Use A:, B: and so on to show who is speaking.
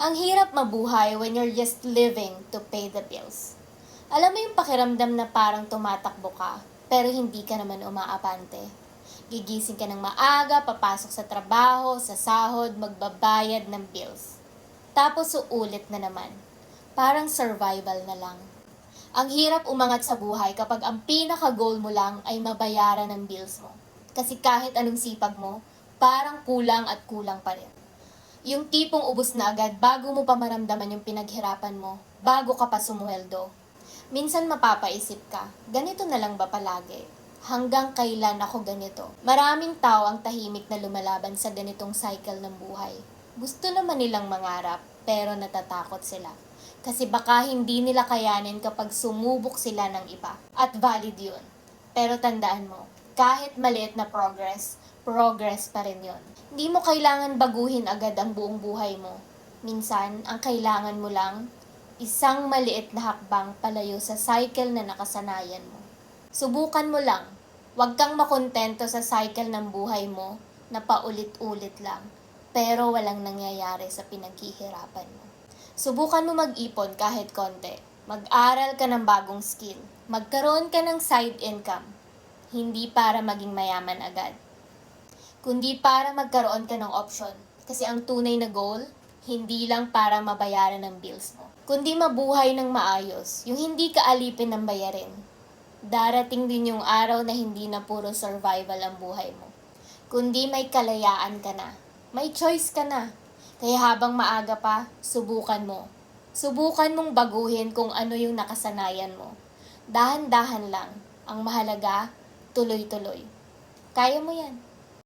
A: Ang hirap mabuhay when you're just living to pay the bills. Alam mo yung pakiramdam na parang tumatakbo ka, pero hindi ka naman umaabante. Gigising ka ng maaga, papasok sa trabaho, sa sahod, magbabayad ng bills. Tapos uulit na naman. Parang survival na lang. Ang hirap umangat sa buhay kapag ang pinaka-goal mo lang ay mabayaran ng bills mo. Kasi kahit anong sipag mo, parang kulang at kulang pa rin. Yung tipong ubos na agad bago mo pa maramdaman yung pinaghirapan mo, bago ka pa sumuweldo. Minsan mapapaisip ka, ganito na lang ba palagi? Hanggang kailan ako ganito? Maraming tao ang tahimik na lumalaban sa ganitong cycle ng buhay. Gusto naman nilang mangarap, pero natatakot sila. Kasi baka hindi nila kayanin kapag sumubok sila ng iba. At valid yun. Pero tandaan mo, kahit maliit na progress pa rin yun. Hindi mo kailangan baguhin agad ang buong buhay mo. Minsan, ang kailangan mo lang, isang maliit na hakbang palayo sa cycle na nakasanayan mo. Subukan mo lang. Huwag kang makontento sa cycle ng buhay mo na paulit-ulit lang, pero walang nangyayari sa pinaghihirapan mo. Subukan mo mag-ipon kahit konti. Mag-aral ka ng bagong skill. Magkaroon ka ng side income. Hindi para maging mayaman agad, kundi para magkaroon ka ng option. Kasi ang tunay na goal, hindi lang para mabayaran ng bills mo, kundi mabuhay ng maayos, yung hindi ka alipin ng bayarin. Darating din yung araw na hindi na puro survival ang buhay mo, kundi may kalayaan ka na, may choice ka na. Kaya habang maaga pa, subukan mo. Subukan mong baguhin kung ano yung nakasanayan mo. Dahan-dahan lang. Ang mahalaga, tuloy-tuloy. Kaya mo yan.